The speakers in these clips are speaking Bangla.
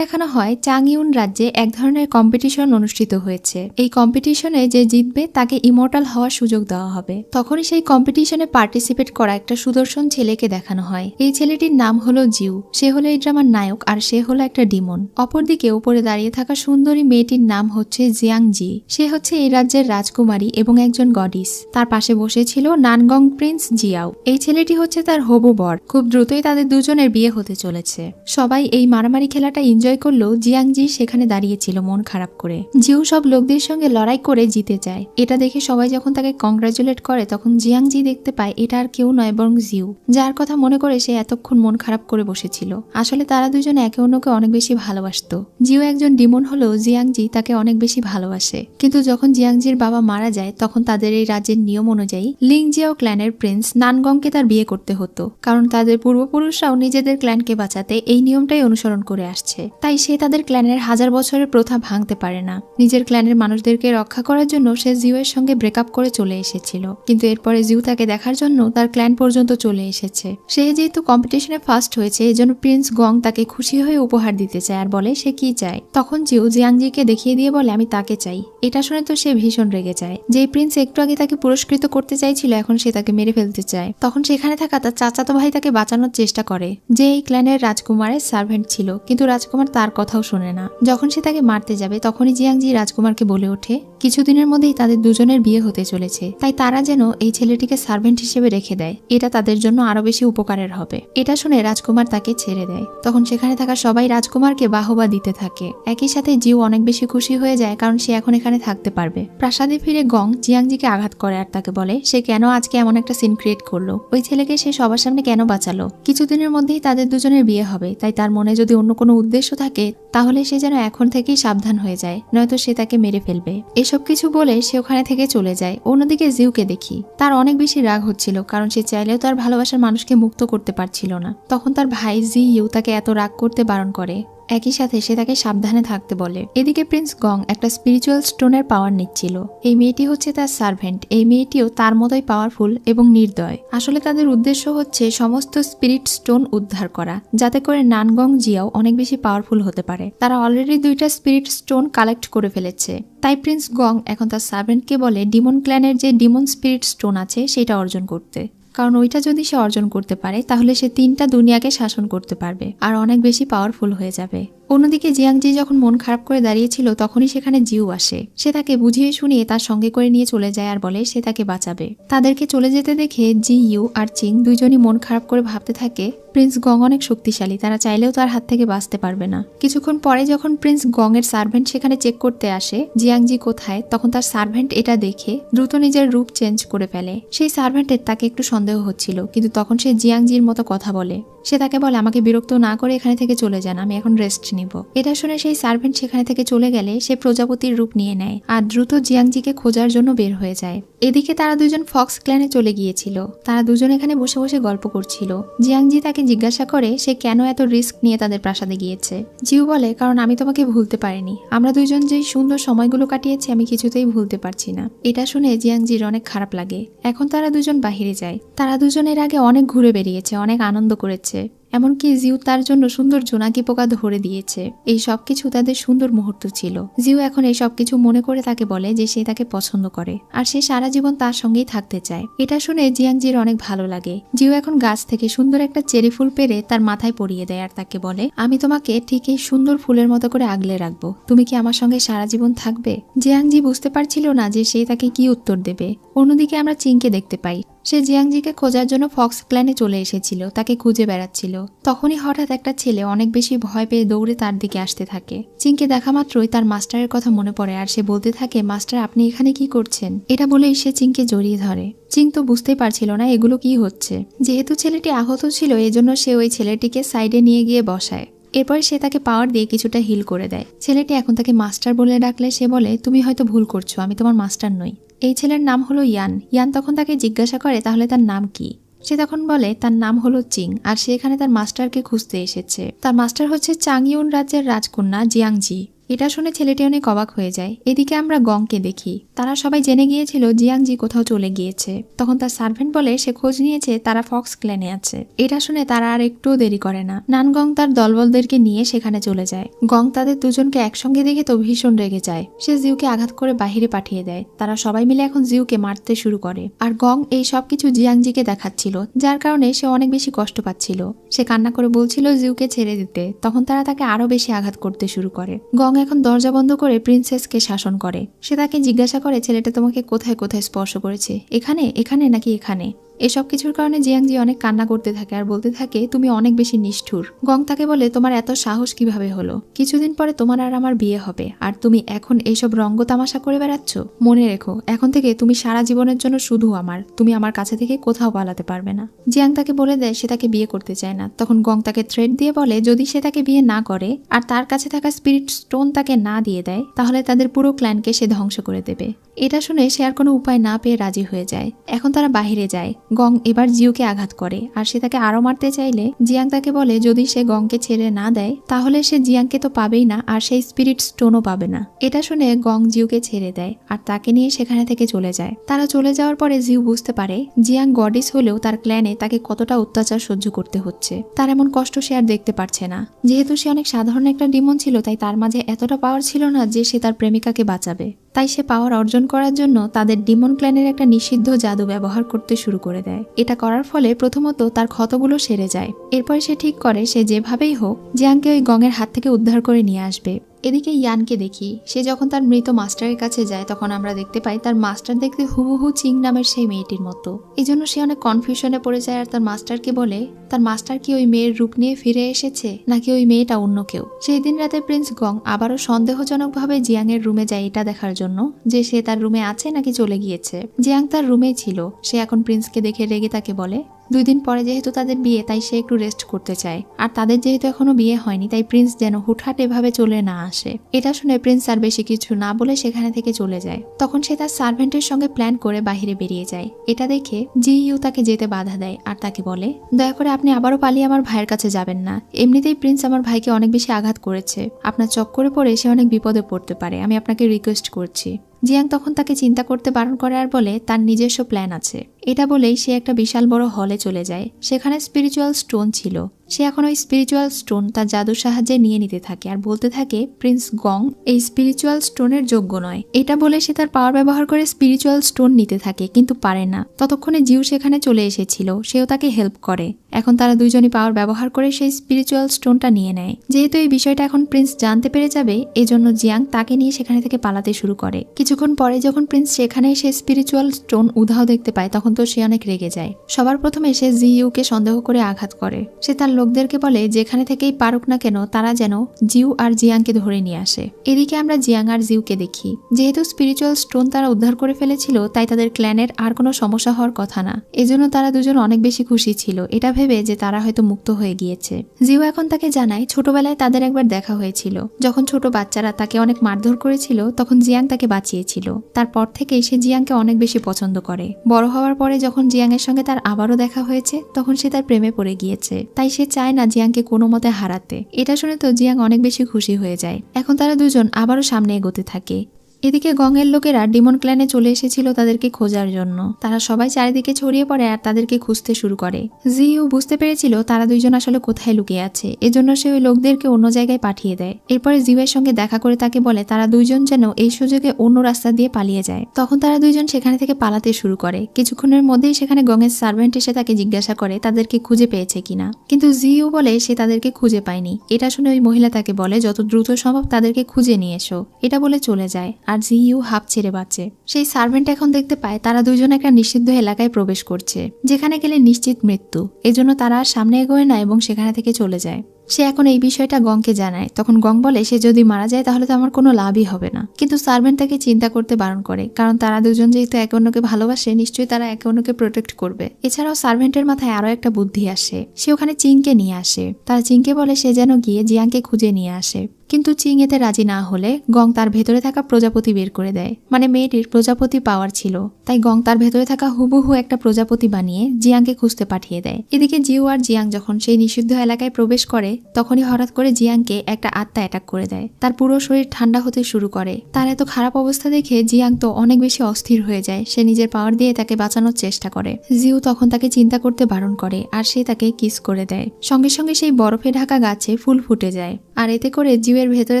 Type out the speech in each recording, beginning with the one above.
দেখানো হয় চাংইউন রাজ্যে এক ধরনের কম্পিটিশন অনুষ্ঠিত হয়েছে। এই কম্পিটিশনে যে জিতবে তাকে ইমর্টাল হওয়ার সুযোগ দেওয়া হবে। তখনই সেই কম্পিটিশনে পার্টিসিপেট করা একটা সুদর্শন ছেলেকে দেখানো হয়। এই ছেলেটির নাম হলো জিউ। সে হলো এই ড্রামার নায়ক আর সে হলো একটা ডিমন। অপরদিকে উপরে দাঁড়িয়ে থাকা সুন্দরী মেয়েটির নাম হচ্ছে জিয়াং জি। সে হচ্ছে এই রাজ্যের রাজকুমারী এবং একজন গডিস। তার পাশে বসেছিল নানগং প্রিন্স জিয়াও। এই ছেলেটি হচ্ছে তার হবু বর। খুব দ্রুতই তাদের দুজনের বিয়ে হতে চলেছে। সবাই এই মারামারি খেলাটা এনজয় করলেও জিয়াংজি সেখানে দাঁড়িয়েছিল মন খারাপ করে। জিউ সব লোকদের সঙ্গে লড়াই করে জিতে যায়। এটা দেখে সবাই যখন তাকে কংগ্রাচুলেট করে তখন জিয়াংজি দেখতে পায় এটা আর কেউ নয় বরং জিউ, যার কথা মনে করে সে এতক্ষণ মন খারাপ করে বসেছিল। আসলে তারা দুজন একে অন্যকে অনেক বেশি ভালোবাসতো। জিউ একজন ডিমন হলেও জিয়াংজি তাকে অনেক বেশি ভালোবাসে। কিন্তু যখন জিয়াংজির বাবা মারা যায় তখন তাদের এই রাজ্যের নিয়ম অনুযায়ী লিং জিয়াও ক্ল্যানের প্রিন্স নানগংকে তার বিয়ে করতে হতো, কারণ তাদের পূর্বপুরুষরাও নিজেদের ক্ল্যানকে বাঁচাতে এই নিয়মটাই অনুসরণ করে আসছে। তাই সে তাদের ক্ল্যানের 1000 বছরের প্রথা ভাঙতে পারে না। নিজের ক্ল্যানের মানুষদেরকে রক্ষা করার জন্য সে জিউয়ের সঙ্গে ব্রেকআপ করে চলে এসেছিল, কিন্তু এরপরে জিউ তাকে দেখার জন্য তার ক্ল্যান পর্যন্ত চলে এসেছে। সে যেহেতু কম্পিটিশনে ফার্স্ট হয়েছে এজন্য প্রিন্স গং তাকে খুশি হয়ে উপহার দিতে চায় আর বলে সে কি চায়। তখন জিউ জিয়াংজিকে দেখিয়ে দিয়ে বলে আমি তাকে চাই। এটা শুনে তো সে ভীষণ রেগে যায়। যেই প্রিন্স একটু আগে তাকে পুরস্কৃত করতে চাইছিল এখন সে তাকে মেরে ফেলতে চায়। তখন সেখানে থাকা তার চাচাতো ভাই তাকে বাঁচানোর চেষ্টা করে, যে এই ক্ল্যানের রাজকুমারের সার্ভেন্ট ছিল, কিন্তু রাজকুমার তার কথাও শোনে না। যখন সে তাকে মারতে যাবে তখনই জিয়াংজি রাজকুমারকে বলে ওঠে কিছুদিনের মধ্যেই তাদের দুজনের বিয়ে হতে চলেছে, তাই তারা যেন এই ছেলেটিকে সার্ভেন্ট হিসেবে রেখে দেয়। এটা তাদের জন্য আরো বেশি উপকারের হবে। এটা শুনে রাজকুমার তাকে ছেড়ে দেয়। তখন সেখানে থাকা সবাই রাজকুমারকে বাহবা দিতে থাকে। একই সাথে জিউ অনেক বেশি খুশি হয়ে যায় কারণ সে এখন এখানে থাকতে পারবে। প্রাসাদে ফিরে গং জিয়াংজিকে আঘাত করে আর তাকে বলে সে কেন আজকে এমন একটা সিন ক্রিয়েট করলো, ওই ছেলেকে সে সবার সামনে কেন বাঁচালো। কিছুদিনের মধ্যেই তাদের দুজনের বিয়ে হবে, তাই তার মনে যদি অন্য কোনো উদ্দেশ্য থাকে তাহলে সে যেন এখন থেকেই সাবধান হয়ে যায়, নয়তো সে তাকে মেরে ফেলবে। এসব কিছু বলে সে ওখানে থেকে চলে যায়। অন্যদিকে জিউকে দেখি তার অনেক বেশি রাগ হচ্ছিল, কারণ সে চাইলেও তার ভালোবাসার মানুষকে মুক্ত করতে পারছিল না। তখন তার ভাই জি ইউ তাকে এত রাগ করতে বারণ করে। একই সাথে সে তাকে সাবধানে থাকতে বলে। এদিকে প্রিন্স গং একটা স্পিরিচুয়াল স্টোনের পাওয়ার নিচ্ছিল। এই মেয়েটি হচ্ছে তার সার্ভেন্ট। এই মেয়েটিও তার মতোই পাওয়ারফুল এবং নির্দয়। আসলে তাদের উদ্দেশ্য হচ্ছে সমস্ত স্পিরিট স্টোন উদ্ধার করা, যাতে করে নানগং জিয়াও অনেক বেশি পাওয়ারফুল হতে পারে। তারা অলরেডি 2টা স্পিরিট স্টোন কালেক্ট করে ফেলেছে। তাই প্রিন্স গং এখন তার সার্ভেন্টকে বলে ডিমন ক্ল্যানের যে ডিমন স্পিরিট স্টোন আছে সেটা অর্জন করতে, কারণ ওইটা যদি সে অর্জন করতে পারে তাহলে সে 3টা দুনিয়াকে শাসন করতে পারবে আর অনেক বেশি পাওয়ারফুল হয়ে যাবে। অন্যদিকে জিয়াংজি যখন মন খারাপ করে দাঁড়িয়েছিল তখনই সেখানে জিউ আসে। সে তাকে বুঝিয়ে শুনিয়ে তার সঙ্গে করে নিয়ে চলে যায় আর বলে সে তাকে বাঁচাবে। তাদেরকে চলে যেতে দেখে জি ইউ আর চিং দুইজনই মন খারাপ করে ভাবতে থাকে প্রিন্স গং অনেক শক্তিশালী, তারা চাইলেও তার হাত থেকে বাঁচতে পারবে না। কিছুক্ষণ পরে যখন প্রিন্স গং এর সার্ভেন্ট সেখানে চেক করতে আসে জিয়াংজি কোথায়, তখন তার সার্ভেন্ট এটা দেখে দ্রুত নিজের রূপ চেঞ্জ করে ফেলে। সেই সার্ভেন্টের তাকে একটু সন্দেহ হচ্ছিল, কিন্তু তখন সে জিয়াংজির মতো কথা বলে। সে তাকে বলে আমাকে বিরক্ত না করে এখানে থেকে চলে যান, আমি এখন রেস্ট নিব। এটা শুনে সেই সার্ভেন্ট সেখানে থেকে চলে গেলে সে প্রজাপতির রূপ নিয়ে নেয় আর দ্রুত জিয়াংজিকে খোঁজার জন্য বের হয়ে যায়। এদিকে তারা দুজন ফক্স ক্ল্যানে চলে গিয়েছিল। তারা দুজন এখানে বসে বসে গল্প করছিল। জিয়াংজি তাকে জিজ্ঞাসা করে সে কেন এত রিস্ক নিয়ে তাদের প্রাসাদে গিয়েছে। জিউ বলে কারণ আমি তোমাকে ভুলতে পারিনি। আমরা দুজন যে সুন্দর সময়গুলো কাটিয়েছি আমি কিছুতেই ভুলতে পারছি না। এটা শুনে জিয়াংজির অনেক খারাপ লাগে। এখন তারা দুজন বাহিরে যায়। তারা দুজনের আগে অনেক ঘুরে বেরিয়েছে, অনেক আনন্দ করেছে। এমনকি জিউ তার জন্য সুন্দর জোনাকি পোকা ধরে দিয়েছে। এই সবকিছু তাদের সুন্দর মুহূর্ত ছিল। জিউ এখন এই সবকিছু মনে করে তাকে বলে যে সে তাকে পছন্দ করে আর সে সারা জীবন তার সঙ্গেই থাকতে চায়। এটা শুনে জিয়াংজির অনেক ভালো লাগে। জিউ এখন গাছ থেকে সুন্দর একটা চেরি ফুল পেরে তার মাথায় পরিয়ে দেয় আর তাকে বলে আমি তোমাকে ঠিক এই সুন্দর ফুলের মতো করে আগলে রাখবো, তুমি কি আমার সঙ্গে সারা জীবন থাকবে। জিয়াংজি বুঝতে পারছিল না যে সে তাকে কি উত্তর দেবে। অন্যদিকে আমরা চিংকে দেখতে পাই। সে জিয়াংজিকে খোঁজার জন্য ফক্স ক্ল্যানে চলে এসেছিল, তাকে খুঁজে বেড়াচ্ছিল। তখনই হঠাৎ একটা ছেলে অনেক বেশি ভয় পেয়ে দৌড়ে তার দিকে আসতে থাকে। চিংকে দেখা মাত্রই তার মাস্টারের কথা মনে পড়ে আর সে বলতে থাকে মাস্টার আপনি এখানে কি করছেন। এটা বলেই সে চিংকে জড়িয়ে ধরে। চিং তো বুঝতেই পারছিল না এগুলো কি হচ্ছে। যেহেতু ছেলেটি আহত ছিল এজন্য সে ওই ছেলেটিকে সাইডে নিয়ে গিয়ে বসায়। এরপর সে তাকে পাওয়ার দিয়ে কিছুটা হিল করে দেয়। ছেলেটি এখন তাকে মাস্টার বলে ডাকলে সে বলে তুমি হয়তো ভুল করছো, আমি তোমার মাস্টার নই। এই ছেলের নাম হলো ইয়ান। ইয়ান তখন তাকে জিজ্ঞাসা করে তাহলে তার নাম কি। সে তখন বলে তার নাম হলো চিং আর সে এখানে তার মাস্টারকে খুঁজতে এসেছে। তার মাস্টার হচ্ছে চাংইউন রাজ্যের রাজকন্যা জিয়াংজি। এটা শুনে ছেলেটি অনেক অবাক হয়ে যায়। এদিকে আমরা গংকে দেখি, তারা সবাই জেনে গিয়েছিল জিয়াংজি কোথাও চলে গিয়েছে। তখন তার সার্ভেন্ট বলে সে খোঁজ নিয়েছে তারা ফক্স ক্ল্যানে আছে। এটা শুনে তারা আর একটুও দেরি করে না, নানগং তার দলবলদেরকে নিয়ে সেখানে চলে যায়। গং তাদের দুজনকে একসঙ্গে দেখে তো ভীষণ রেগে যায়। সে জিউকে আঘাত করে বাহিরে পাঠিয়ে দেয়। তারা সবাই মিলে এখন জিউকে মারতে শুরু করে। আর গং এই সবকিছু জিয়াংজিকে দেখাচ্ছিল, যার কারণে সে অনেক বেশি কষ্ট পাচ্ছিল। সে কান্না করে বলছিল জিউকে ছেড়ে দিতে। তখন তারা তাকে আরো বেশি আঘাত করতে শুরু করে। গং এখন দরজা বন্ধ করে প্রিন্সেসকে শাসন করে। সে তাকে জিজ্ঞাসা করে ছেলেটা তোমাকে কোথায় কোথায় স্পর্শ করেছে, এখানে এখানে নাকি এখানে। এসব কিছুর কারণে জিয়াংজি অনেক কান্না করতে থাকে আর বলতে থাকে তুমি অনেক বেশি নিষ্ঠুর। গং তাকে বলে তোমার এত সাহস কিভাবে হলো? কিছুদিন পরে তোমার আর আমার বিয়ে হবে, আর তুমি এখন এইসব রঙ্গ তামাশা করে বেড়াচ্ছ। মনে রেখো, এখন থেকে তুমি সারা জীবনের জন্য শুধু আমার, তুমি আমার কাছে থেকে কোথাও পালাতে পারবে না। জিয়াং তাকে বলে দেয় সে তাকে বিয়ে করতে চায় না। তখন গং তাকে থ্রেট দিয়ে বলে যদি সে তাকে বিয়ে না করে আর তার কাছে থাকা স্পিরিট স্টোন তাকে না দিয়ে দেয়, তাহলে তাদের পুরো ক্ল্যানকে সে ধ্বংস করে দেবে। এটা শুনে সে আর কোনো উপায় না পেয়ে রাজি হয়ে যায়। এখন তারা বাহিরে যায়। গং এবার জিউকে আঘাত করে আর সে তাকে আরো মারতে চাইলে জিয়াং তাকে বলে যদি সে গংকে ছেড়ে না দেয় তাহলে সে জিয়াংকে তো পাবেই না, আর সেই স্পিরিট স্টোনও পাবে না। এটা শুনে গং জিউকে ছেড়ে দেয় আর তাকে নিয়ে সেখানে থেকে চলে যায়। তারা চলে যাওয়ার পরে জিউ বুঝতে পারে জিয়াং গডিস হলেও তার ক্ল্যানে তাকে কতটা অত্যাচার সহ্য করতে হচ্ছে। তার এমন কষ্ট সে আর দেখতে পারছে না। যেহেতু সে অনেক সাধারণ একটা ডিমন ছিল, তাই তার মাঝে এতটা পাওয়ার ছিল না যে সে তার প্রেমিকাকে বাঁচাবে। তাই সে পাওয়ার অর্জন করার জন্য তাদের ডিমন ক্ল্যানের একটা নিষিদ্ধ জাদু ব্যবহার করতে শুরু করে দেয়। এটা করার ফলে প্রথমত তার ক্ষতগুলো সেরে যায়। এরপর সে ঠিক করে সে যেভাবেই হোক জিয়াংকে ওই গঙের হাত থেকে উদ্ধার করে নিয়ে আসবে। এদিকে ইয়ানকে দেখি, সে যখন তার মৃত মাস্টারের কাছে যায় তখন আমরা দেখতে পাই তার মাস্টার দেখতে হুবহু চিং নামের সেই মেয়েটির মতো। এই জন্য সে অনেক কনফিউশনে পড়ে যায় আর তার মাস্টারকে বলে তার মাস্টার কি ওই মেয়ের রূপ নিয়ে ফিরে এসেছে নাকি ওই মেয়েটা অন্য কেউ। সেই দিন রাতে প্রিন্স গং আবারও সন্দেহজনকভাবে জিয়াং এর রুমে যায় এটা দেখার জন্য যে সে তার রুমে আছে নাকি চলে গিয়েছে। জিয়াং তার রুমেই ছিল। সে এখন প্রিন্সকে দেখে রেগে তাকে বলে 2 দিন পরে যেহেতু তাদের বিয়ে তাই সে একটু রেস্ট করতে চায়, আর তাদের যেহেতু এখনো বিয়ে হয়নি তাই প্রিন্স যেন হুটহাট এভাবে চলে না আসে। এটা শুনে প্রিন্স আর বেশি কিছু না বলে সেখানে থেকে চলে যায়। তখন সে তার সার্ভেন্টের সঙ্গে প্ল্যান করে বাহিরে বেরিয়ে যায়। এটা দেখে জি ইউ তাকে যেতে বাধা দেয় আর তাকে বলে দয়া করে আপনি আবারও পালিয়ে আমার ভাইয়ের কাছে যাবেন না। এমনিতেই প্রিন্স আমার ভাইকে অনেক বেশি আঘাত করেছে, আপনার চক্করে পড়ে সে অনেক বিপদে পড়তে পারে, আমি আপনাকে রিকোয়েস্ট করছি। জিয়াং তখন তাকে চিন্তা করতে বারণ করে আর বলে তার নিজস্ব প্ল্যান আছে। এটা বলেই সে একটা বিশাল বড় হলে চলে যায়। সেখানে স্পিরিচুয়াল স্টোন ছিল। সে এখন ওই স্পিরিচুয়াল স্টোন তার জাদুর সাহায্যে নিয়ে নিতে থাকে আর বলতে থাকে প্রিন্স গং এই স্পিরিচুয়াল স্টোনের যোগ্য নয়। এটা বলে সে তার পাওয়ার ব্যবহার করে স্পিরিচুয়াল স্টোন নিতে থাকে, কিন্তু পারে না। ততক্ষণে জিউ সেখানে চলে এসেছিল, সেও তাকে হেল্প করে। এখন তারা দুইজনই পাওয়ার ব্যবহার করে সেই স্পিরিচুয়াল স্টোনটা নিয়ে নেয়। যেহেতু এই বিষয়টা এখন প্রিন্স জানতে পেরে যাবে, এজন্য জিয়াং তাকে নিয়ে সেখানে থেকে পালাতে শুরু করে। কিছুক্ষণ পরে যখন প্রিন্স সেখানে সে স্পিরিচুয়াল স্টোন উধাও দেখতে পায় তখন তো সে অনেক রেগে যায়। সবার প্রথমে সে জি ইউকে সন্দেহ করে আঘাত করে। সে তার লোকদেরকে বলে যেখানে থেকেই পারুক না কেন তারা যেন জিউ আর জিয়াংকে ধরে নিয়ে আসে। এদিকে আমরা জিয়াং আর জিউকে দেখি। যেহেতু স্পিরিচুয়াল স্টোন তারা উদ্ধার করে ফেলেছিল তাই তাদের ক্ল্যানের আর কোনো সমস্যা হওয়ার কথা না। এজন্য তারা দুজন অনেক বেশি খুশি ছিল, এটা ভেবে যে তারা হয়তো মুক্ত হয়ে গিয়েছে। জিউ এখন তাকে জানায় ছোটবেলায় তাদের একবার দেখা হয়েছিল। যখন ছোট বাচ্চারা তাকে অনেক মারধর করেছিল তখন জিয়াং তাকে বাঁচিয়েছিল। তারপর থেকেই সে জিয়াংকে অনেক বেশি পছন্দ করে। বড় হওয়ার পরে যখন জিয়াং এর সঙ্গে তার আবারও দেখা হয়েছে তখন সে তার প্রেমে পড়ে গিয়েছে। তাই সে চায় না জিয়াংকে কোনো মতে হারাতে। এটা শুনে তো জিয়াং অনেক বেশি খুশি হয়ে যায়। এখন তারা দুজন আবারও সামনে এগোতে থাকে। এদিকে গঙের লোকেরা ডিমন ক্ল্যানে চলে এসেছিল তাদেরকে খোঁজার জন্য। তারা সবাই চারিদিকে ছড়িয়ে পড়ে আর তাদেরকে খুঁজতে শুরু করে। জিউ বুঝতে পেরেছিল তারা দুইজন আসলে কোথায় লুকিয়ে আছে, এজন্য সে ওই লোকদেরকে অন্য জায়গায় পাঠিয়ে দেয়। এরপরে জিউয়ের সঙ্গে দেখা করে তাকে বলে তারা দুইজন যেন এই সুযোগে অন্য রাস্তা দিয়ে পালিয়ে যায়। তখন তারা দুইজন সেখানে থেকে পালাতে শুরু করে। কিছুক্ষণের মধ্যেই সেখানে গঙের সার্ভেন্ট এসে তাকে জিজ্ঞাসা করে তাদেরকে খুঁজে পেয়েছে কিনা, কিন্তু জিউ বলে সে তাদেরকে খুঁজে পায়নি। এটা শুনে ওই মহিলা তাকে বলে যত দ্রুত সম্ভব তাদেরকে খুঁজে নিয়ে এসো। এটা বলে চলে যায় আর জি ইউ হাঁপ ছেড়ে বাঁচে। সেই সার্ভেন্ট এখন দেখতে পায় তারা দুজন একটা নিষিদ্ধ এলাকায় প্রবেশ করছে, যেখানে গেলে নিশ্চিত মৃত্যু। এজন্য তারা আর সামনে এগোয় না এবং সেখানে থেকে চলে যায়। সে এখন এই বিষয়টা গংকে জানায়। তখন গং বলে সে যদি মারা যায় তাহলে তো আমার কোনো লাভই হবে না, কিন্তু সার্ভেন্ট তাকে চিন্তা করতে বারণ করে, কারণ তারা দুজন যেহেতু একে অন্যকে ভালোবাসে নিশ্চয়ই তারা একে অন্যকে প্রোটেক্ট করবে। এছাড়াও সার্ভেন্টের মাথায় আরো একটা বুদ্ধি আসে। সে ওখানে চিংকে নিয়ে আসে। তারা চিংকে বলে সে যেন গিয়ে জিয়াংকে খুঁজে নিয়ে আসে, কিন্তু চিং এতে রাজি না হলে গং তার ভেতরে থাকা প্রজাপতি বের করে দেয়। মানে মেয়েটির প্রজাপতি পাওয়ার ছিল, তাই গং তার ভেতরে থাকা হুবহু একটা প্রজাপতি বানিয়ে জিয়াংকে খুঁজতে পাঠিয়ে দেয়। এদিকে জিউ আর জিয়াং যখন সেই নিষিদ্ধ এলাকায় প্রবেশ করে তখনই হঠাৎ করে জিয়াংকে একটা আত্মা অ্যাটাক করে দেয়। তার পুরো শরীর ঠান্ডা হতে শুরু করে। তার এত খারাপ অবস্থা দেখে জিয়াং তো অনেক বেশি অস্থির হয়ে যায়। সে নিজের পাওয়ার দিয়ে তাকে বাঁচানোর চেষ্টা করে। জিউ তখন তাকে চিন্তা করতে বারণ করে আর সে তাকে কিস করে দেয়। সঙ্গে সঙ্গে সেই বরফে ঢাকা গাছে ফুল ফুটে যায় আর এতে করে জিউয়ের ভেতরে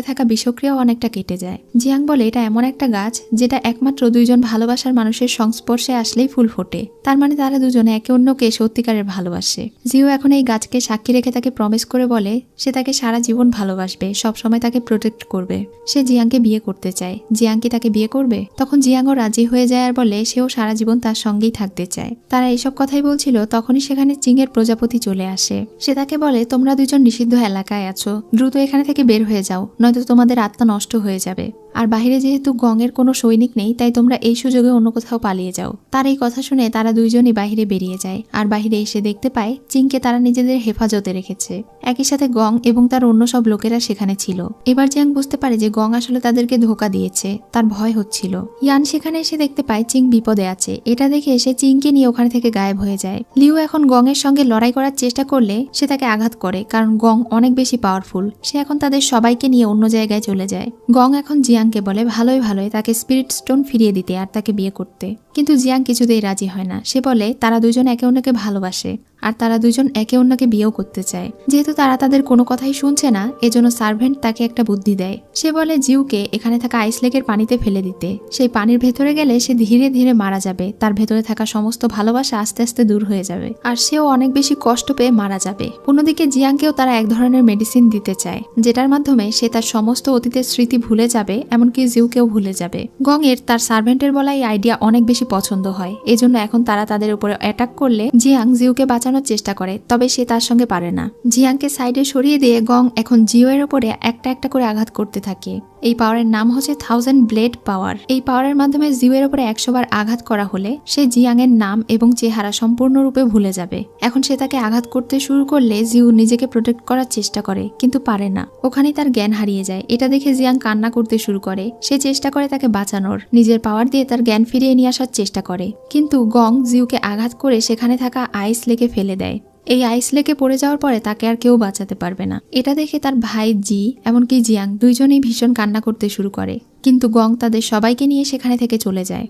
থাকা বিষক্রিয়াও অনেকটা কেটে যায়। জিয়াং বলে এটা এমন একটা গাছ যেটা একমাত্র দুইজন ভালোবাসার মানুষের সংস্পর্শে আসলেই ফুল ফোটে। তার মানে তারা দুজনে একে অন্যকে সত্যিকারের ভালোবাসে। জিউ এখন এই গাছকে সাক্ষী রেখে তাকে প্রমিস করে বলে সে তাকে সারা জীবন ভালোবাসবে, সবসময় তাকে প্রোটেক্ট করবে। সে জিয়াংকে বিয়ে করতে চায়। জিয়াং কি তাকে বিয়ে করবে? তখন জিয়াংও রাজি হয়ে যায় আর বলে সেও সারা জীবন তার সঙ্গেই থাকতে চায়। তারা এইসব কথাই বলছিল তখনই সেখানে চিংয়ের প্রজাপতি চলে আসে। সে তাকে বলে তোমরা দুজন নিষিদ্ধ এলাকায় আছো, দ্রুত এখানে থেকে বের হয়ে যাও, নয়তো তোমাদের আত্মা নষ্ট হয়ে যাবে। আর বাহিরে যেহেতু গংয়ের কোনো সৈনিক নেই তাই তোমরা এই সুযোগে অন্য কোথাও পালিয়ে যাও। তার এই কথা শুনে তারা দুইজনই বাহিরে বেরিয়ে যায় আর বাহিরে এসে দেখতে পায় চিংকে তারা নিজেদের হেফাজতে রেখেছে। একই সাথে গং এবং তার অন্য সব লোকেরা সেখানে ছিল। এবার জিয়াং বুঝতে পারে যে গং আসলে তাদেরকে ধোঁকা দিয়েছে। তার ভয় হচ্ছিল। ইয়ান সেখানে এসে দেখতে পায় চিং বিপদে আছে। এটা দেখে সে চিংকে নিয়ে ওখানে থেকে গায়েব হয়ে যায়। লিউ এখন গং এর সঙ্গে লড়াই করার চেষ্টা করলে সে তাকে আঘাত করে, কারণ গং অনেক বেশি পাওয়ারফুল। সে এখন তাদের সবাইকে নিয়ে অন্য জায়গায় চলে যায়। গং এখন জিয়াংকে বলে ভালোই তাকে স্পিরিট স্টোন ফিরিয়ে দিতে আর তাকে বিয়ে করতে, কিন্তু জিয়াং কিছুতেই রাজি হয় না। সে বলে তারা দুজন একে অন্যকে ভালোবাসে আর তারা দুজন একে অন্যকে বিয়েও করতে চায়। যেহেতু তারা তাদের কোনো কথাই শুনছে না, এজন্য সার্ভেন্ট তাকে একটা বুদ্ধি দেয়। সে বলে জিউকে এখানে থাকা আইস লেকের পানিতে ফেলে দিতে। সেই পানির ভেতরে গেলে সে ধীরে ধীরে মারা যাবে, তার ভেতরে থাকা সমস্ত ভালোবাসা আস্তে আস্তে দূর হয়ে যাবে আর সেও অনেক বেশি কষ্ট পেয়ে মারা যাবে। অন্যদিকে জিয়াংকেও তারা এক ধরনের মেডিসিন দিতে চায় যেটার মাধ্যমে সে তার সমস্ত অতীতের স্মৃতি ভুলে যাবে, এমনকি জিউকেও ভুলে যাবে। গং এর তার সার্ভেন্টের বলা এই আইডিয়া অনেক বেশি পছন্দ হয়। এজন্য এখন তারা তাদের উপরে অ্যাটাক করলে জিয়াং জিউকে বাঁচানোর চেষ্টা করে, তবে সে তার সঙ্গে পারে না। জিয়াংকে সাইডে সরিয়ে দিয়ে গং এখন জিউ এর উপরে একটা একটা করে আঘাত করতে থাকে। এই পাওয়ারের নাম হচ্ছে 1000 ব্লেড পাওয়ার। এই পাওয়ারের মাধ্যমে জিউ এর উপরে 100 বার আঘাত করা হলে সে জিয়াং এর নাম এবং চেহারা সম্পূর্ণরূপে ভুলে যাবে। এখন সে তাকে আঘাত করতে শুরু করলে জিউ নিজেকে প্রোটেক্ট করার চেষ্টা করে, কিন্তু পারে না। ওখানেই তার জ্ঞান হারিয়ে যায়। এটা দেখে জিয়াং কান্না করতে শুরু করে। সে চেষ্টা করে তাকে বাঁচানোর, নিজের পাওয়ার দিয়ে তার জ্ঞান ফিরিয়ে নিয়ে আসার চেষ্টা করে, কিন্তু গং জিউকে আঘাত করে সেখানে থাকা আইস লেকে ফেলে দেয়। এই আইস লেকে পড়ে যাওয়ার পরে তাকে আর কেউ বাঁচাতে পারবে না। এটা দেখে তার ভাই জি এমনকি জিয়াং দুইজনেই ভীষণ কান্না করতে শুরু করে, কিন্তু গং তাদের সবাইকে নিয়ে সেখানে থেকে চলে যায়।